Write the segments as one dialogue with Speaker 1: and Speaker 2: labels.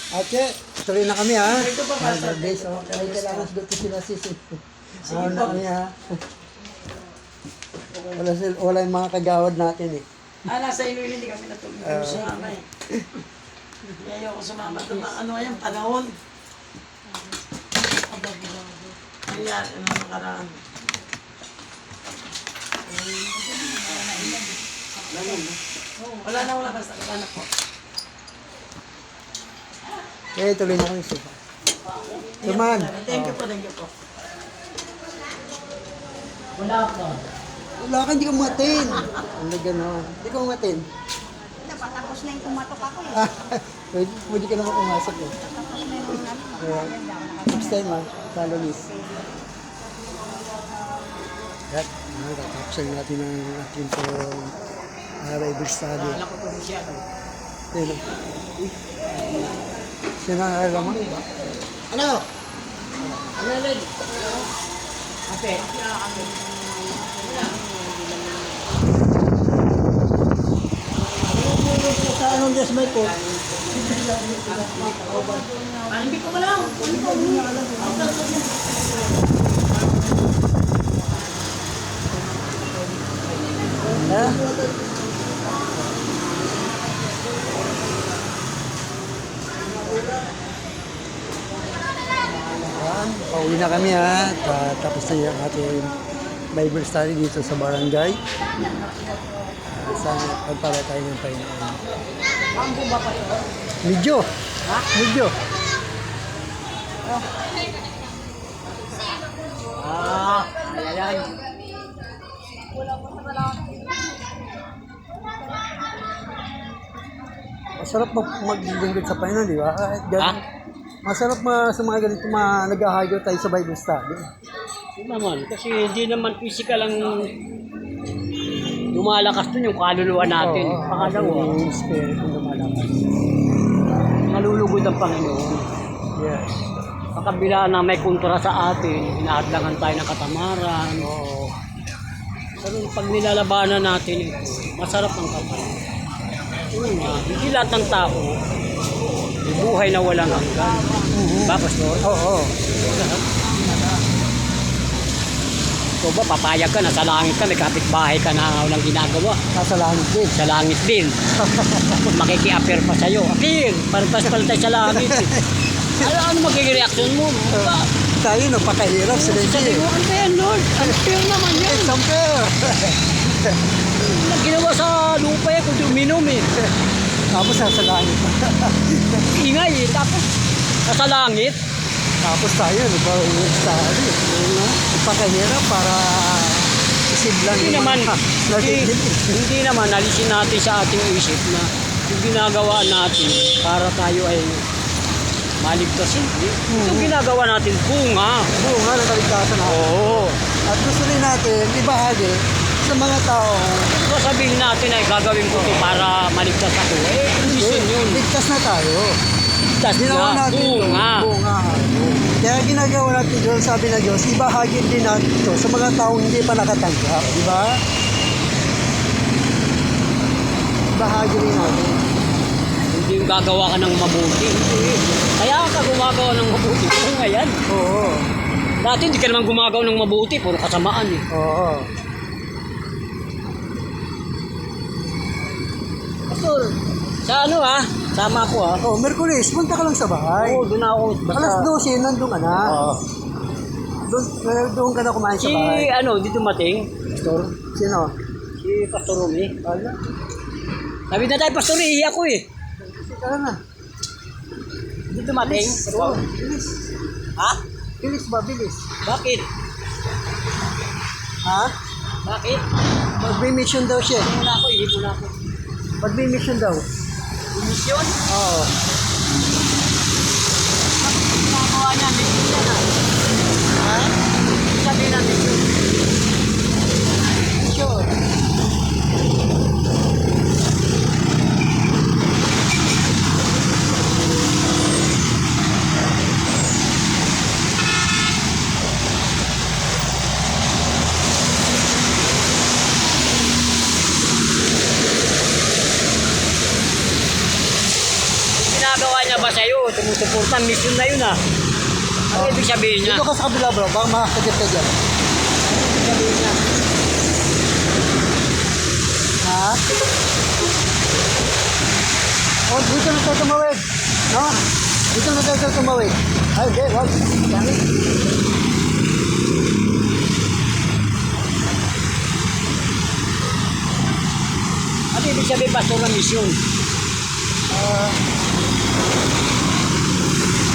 Speaker 1: Ate, tuloy na kami ha. Days, oh. Ay, kailangan dito sila sisi. Ano na kami ha. Wala yung mga kagawad natin eh.
Speaker 2: Nasa Iloilo hindi kami natulog. Sumama eh. Ayoko sumama. Ano yan, panahon. Ayan, ano nakaraan. Wala basta anak ko.
Speaker 1: Eh, tuloy na kami sisi. Tuman.
Speaker 2: Thank you po.
Speaker 1: Wala ka, hindi ka matin. Ano gano'n? Hindi ka matin.
Speaker 3: Dapat tapos na yung kumatok ako eh.
Speaker 1: Pwede ka naman pumasok eh.
Speaker 3: Tapos na yung ano.
Speaker 1: Kaya, next time ha, follow Liz. Yan, tatapos natin ang ating Bible study. Sino? Sino ang alam mo? Ano? Ano yan? Ate? Sa anong Diyos may po?
Speaker 2: Hindi ko alam.
Speaker 1: Ha? Yan, pauwi na kami ha. Tapos na yung ating Bible study dito sa barangay. Sana pagpala tayo ng Panginoon. Medyo. Ha? Medyo.
Speaker 2: Ayan.
Speaker 1: Masarap maglingkod sa Panginoon, di ba? Masarap sa mga ganito nag-ahayo tayo sa Bible study.
Speaker 4: Hindi naman, kasi hindi naman physical ang lumalakas dun yung kaluluwa natin. Pangalawa,
Speaker 1: Yung spirit yung lumalakas.
Speaker 4: nalulugod ang Panginoon.
Speaker 1: Yes.
Speaker 4: Kakabila na may kontra sa atin, inaadlangan tayo ng katamaran.
Speaker 1: Oo.
Speaker 4: Pero pag nilalabanan natin, masarap ang kapal. Una, hindi lahat ng tao buhay na walang hanggan. Ba, Pastor?
Speaker 1: Oo.
Speaker 4: Ikaw ba, papayag ka na sa langit ka, may kapitbahay ka na walang ginagawa.
Speaker 1: Nasa langit din.
Speaker 4: Sa langit din. Makiki-appear pa sa'yo. Appear! Parang tayo sa langit. Ano magiging reaction mo? Ba?
Speaker 1: Tayo napakahirap sa
Speaker 4: Sabi
Speaker 1: legit.
Speaker 4: mo, ano yan, Lord? Unfair naman yan.
Speaker 1: It's unfair.
Speaker 4: Ginawa sa lupa yan kung uminom eh.
Speaker 1: Tapos nasa langit.
Speaker 4: Ingay eh. Tapos, nasa langit.
Speaker 1: Tapos tayo, nag-Bible study. Napakahirap para isiblang
Speaker 4: Hindi naman,
Speaker 1: nagigil.
Speaker 4: hindi naman alisin natin sa ating isip na yung ginagawa natin para tayo ay maligtas. Hindi. Yung ginagawa natin, bunga.
Speaker 1: Bunga ng kaligtasan natin.
Speaker 4: Oo.
Speaker 1: At gusto rin natin ibahagi sa mga tao.
Speaker 4: Kung sabihin natin ay gagawin ko ito para maligtas ako, hindi yun.
Speaker 1: Ligtas na tayo.
Speaker 4: Ligtas
Speaker 1: Ginawa
Speaker 4: na,
Speaker 1: natin ito.
Speaker 4: bunga.
Speaker 1: Bunga. Kaya ginagawa natin doon, sabi na Diyos, ibahagi din natin ito sa mga taong hindi pa nakatanggap. Di ba? Ibahagi rin natin.
Speaker 4: Hindi yung gagawa ka ng mabuti. Kaya ka gumagawa ng mabuti. Kung ngayon.
Speaker 1: Oo.
Speaker 4: Dati hindi ka naman gumagawa ng mabuti. Puro kasamaan eh.
Speaker 1: Oo.
Speaker 4: Pastor, sa ano ha? Sama ko ha?
Speaker 1: Oh, Merkulis, punta ka lang sa bahay.
Speaker 4: Oo, doon ako.
Speaker 1: Alas 12, nandun ka na.
Speaker 4: Oo.
Speaker 1: Doon ka na kumain sa
Speaker 4: Si
Speaker 1: bahay.
Speaker 4: ano, di dumating? Pastor?
Speaker 1: Sino?
Speaker 4: Si Pastor Rumi.
Speaker 1: Ala.
Speaker 4: Sabi na tayo, Pastor, iiyak ko eh.
Speaker 1: Tara na.
Speaker 4: Di dumating?
Speaker 1: Oo, bilis.
Speaker 4: Ha?
Speaker 1: Bilis ba? Bilis.
Speaker 4: Bakit?
Speaker 1: Ha?
Speaker 4: Bakit?
Speaker 1: Mag-mission daw siya.
Speaker 4: Muna ako, ihip muna ako.
Speaker 1: Mag-mission daw.
Speaker 4: Mission?
Speaker 1: Oo.
Speaker 4: Ginagawa niya, mission niya na.
Speaker 1: Ha?
Speaker 4: Sabi na mission.
Speaker 1: Sure.
Speaker 4: ginagawa niya ba sa'yo? Tumusuporta, mission na yun ah. Ano ibig sabihin niya?
Speaker 1: Dito ka sa kabila bro, baka makakagit ka dyan.
Speaker 4: Ano ibig sabihin niya?
Speaker 1: Ha? Oh, dito na tayo tumawid. No? Dito na tayo tumawid. Ay, hindi, wag. Dami.
Speaker 4: Ano ibig sabihin pastor ng mission?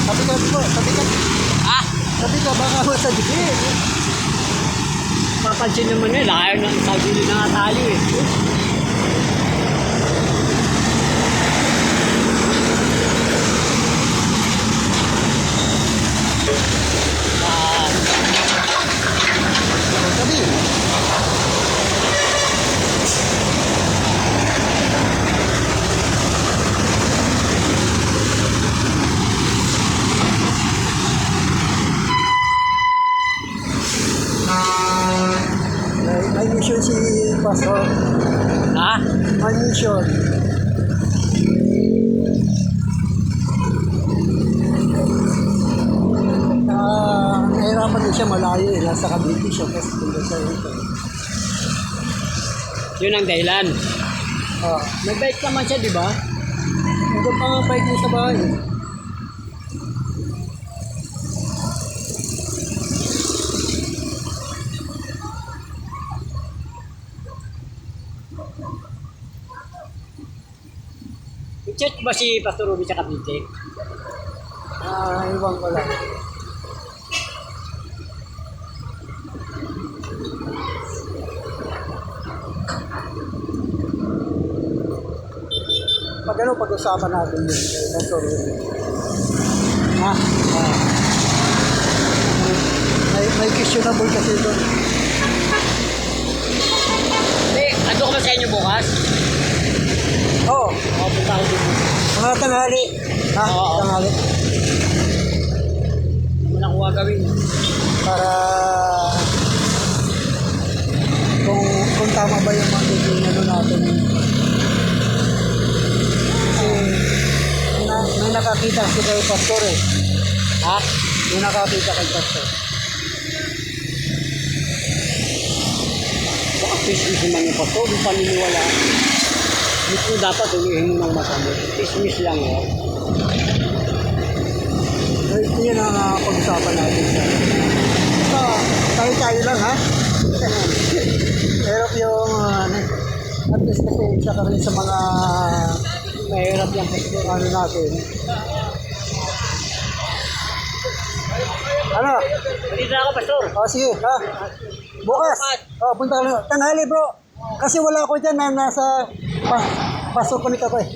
Speaker 1: Sabi ka bro, sabi ka.
Speaker 4: Ah,
Speaker 1: Sabi ka, baka masagit.
Speaker 4: papansin naman nila, ayaw na tagili na nga tayo eh. Ah,
Speaker 1: Sabi. May mission si Pastor.
Speaker 4: ha?
Speaker 1: May mission. Nahirapan din siya malayo eh. Nasa Cavite siya. Tapos punta siya rito.
Speaker 4: Yun ang dahilan. May bike naman siya, di ba?
Speaker 1: Nandiyan pa nga bike niya sa bahay.
Speaker 4: I-check ba si Pastor Ruby sa Cavite?
Speaker 1: Iwan ko lang. Pag ano, pag-usapan natin yun. Pastor Ruby. Ha? May questionable kasi doon.
Speaker 4: Hindi, ando ka ba sa inyo bukas?
Speaker 1: Oo.
Speaker 4: Oo, punta ako dito.
Speaker 1: Mga tanghali. Ha?
Speaker 4: Oo.
Speaker 1: Tanghali.
Speaker 4: Wala ko gagawin.
Speaker 1: Para kung tama ba yung mga gagawin ano natin. Kasi may nakakita si kay Pastor eh.
Speaker 4: Ha?
Speaker 1: May nakakita kay Pastor.
Speaker 4: Baka business naman yung Pastor, yung paniniwala. Ito dapat ulihin mo ng mata mo. Business lang yun.
Speaker 1: So, yun ang pag-usapan natin. So, tayo-tayo lang ha. Hirap yung at least kasi isa ka rin sa mga mahirap yung ano natin. Ano?
Speaker 4: Dito ako, Pastor.
Speaker 1: Sige, ha? Bukas. Punta ka lang. Tanghali, bro. Kasi wala ako dyan na nasa pasok ko nito ko eh.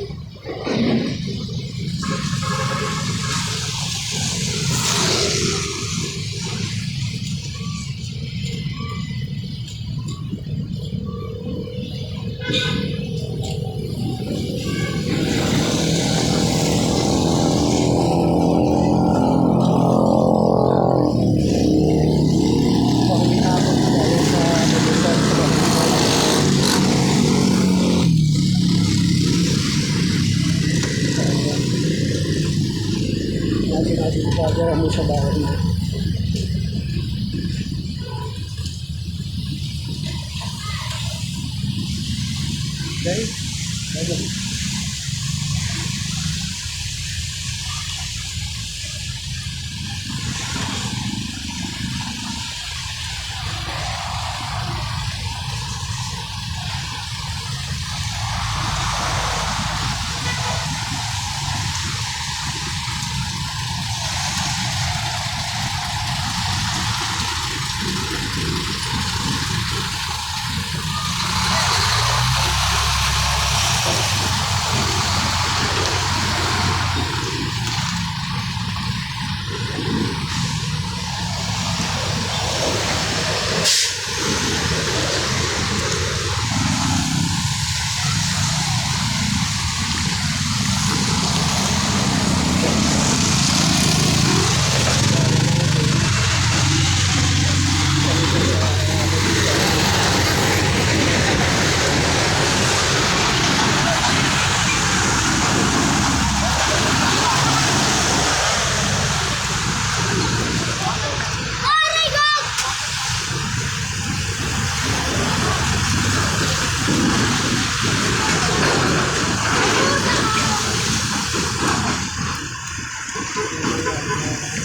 Speaker 1: Pagkakara mo sa bahay mo. Okay?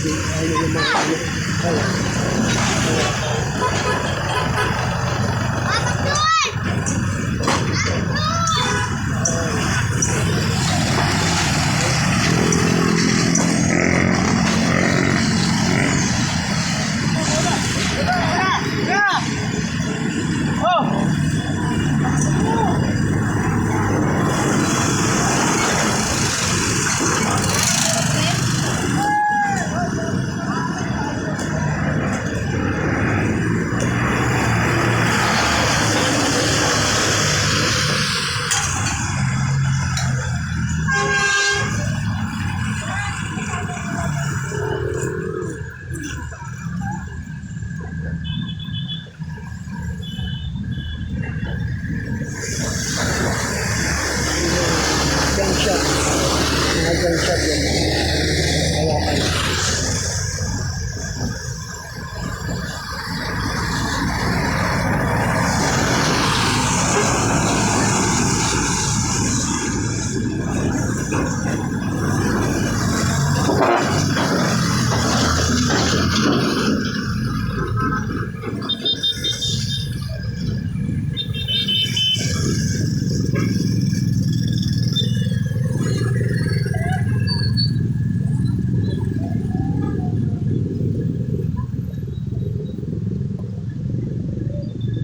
Speaker 1: Ayun yung mga ano. Ayun. Gunshot. Mga gunshot yun. Hawakan.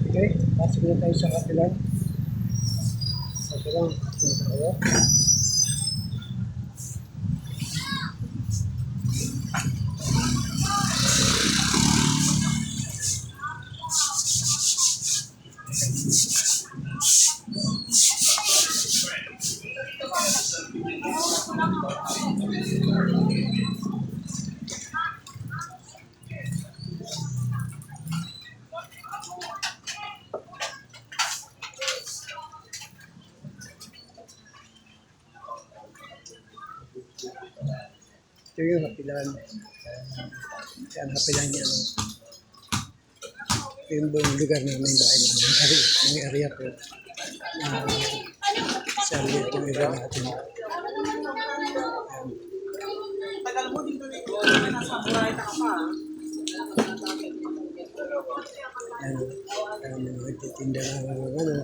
Speaker 1: Okay, pasok na tayo sa kapilan. Kapilan, punta tayo. Ito yung kapilan. Yan, kapilan niya. No? Ito yung buong lugar namin dahil may area po. Sa area yung area natin. Yan. Yan, nagtitinda ng ano.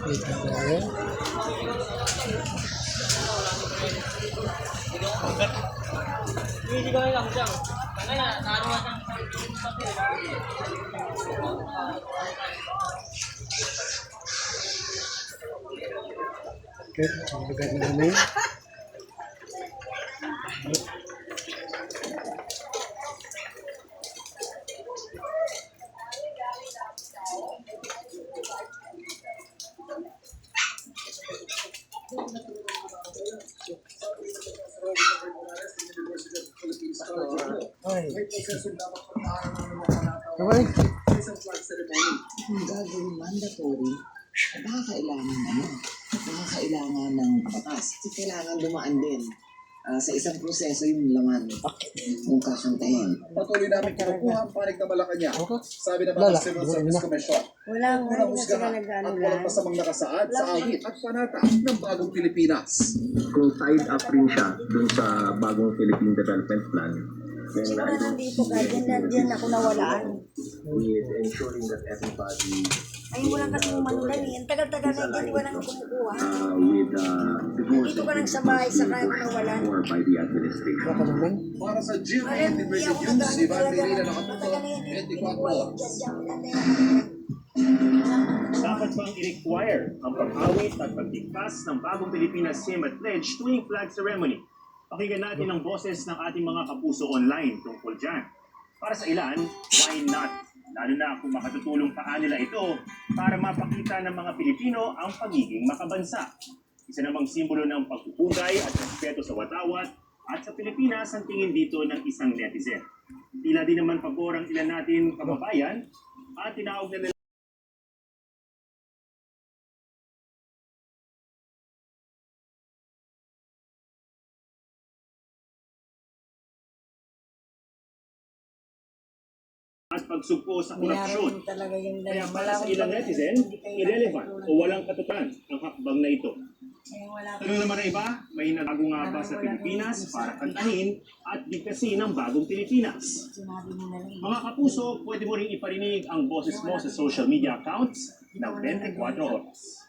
Speaker 1: Dito tayo.
Speaker 4: Hindi ko lang siya. Kaya naroon ng
Speaker 1: Okay, ang lugar namin. Ay. Okay.
Speaker 5: Kung gagawin mandatory, nakakailangan ng batas. Kasi kailangan dumaan din sa isang proseso yung laman kung kakantahin.
Speaker 6: Patuloy namin kinukuha ang panig na Malacanang. Sabi naman
Speaker 1: Lala,
Speaker 6: ng Civil
Speaker 1: wala
Speaker 6: Service
Speaker 1: na.
Speaker 6: Commission.
Speaker 3: Walang
Speaker 6: Unang husgahan at walang masamang nakasaad sa awit at panata ng bagong Pilipinas.
Speaker 7: Kung tied up rin siya dun sa bagong Philippine Development Plan, then
Speaker 3: Siguro
Speaker 7: I don't
Speaker 3: nandito ka, dyan ako nawalaan.
Speaker 7: with ensuring that everybody
Speaker 3: Ayun ko lang kasi manulan eh. Ang tagal-tagal na dyan, walang kumukuha.
Speaker 7: with the rules
Speaker 3: Dito ka lang sa bahay, sa kaya nawalan.
Speaker 7: or by the administration.
Speaker 1: Baka naman.
Speaker 6: Para sa GMA
Speaker 3: Alam, hindi
Speaker 6: Integrated
Speaker 3: ako
Speaker 6: News, si Van
Speaker 3: talaga
Speaker 6: Pereira
Speaker 3: ng
Speaker 6: Nakaputo,
Speaker 3: matagal na yan.
Speaker 6: 24 hours.
Speaker 8: Dapat bang i-require ang pag-awit at pagtigkas ng bagong Pilipinas Siem at Pledge tuwing flag ceremony? Pakinggan natin ang boses ng ating mga kapuso online tungkol dyan. Para sa ilan, why not? lalo na kung makatutulong pa nila ito para mapakita ng mga Pilipino ang pagiging makabansa. Isa namang simbolo ng pagpupugay at respeto sa watawat at sa Pilipinas ang tingin dito ng isang netizen. Tila din naman pabor ang ilan natin kababayan at tinawag na nila at pagsugpo sa korupsyon.
Speaker 3: Meron talaga yung
Speaker 8: Kaya para sa ilang netizen, irrelevant o walang katutan ang hakbang na ito. Tanong naman na iba, may nagbago nga ba sa Pilipinas para kantahin at bigkasin ng bagong Pilipinas? Mga kapuso, pwede mo rin iparinig ang boses mo sa social media accounts ng 24 Oras.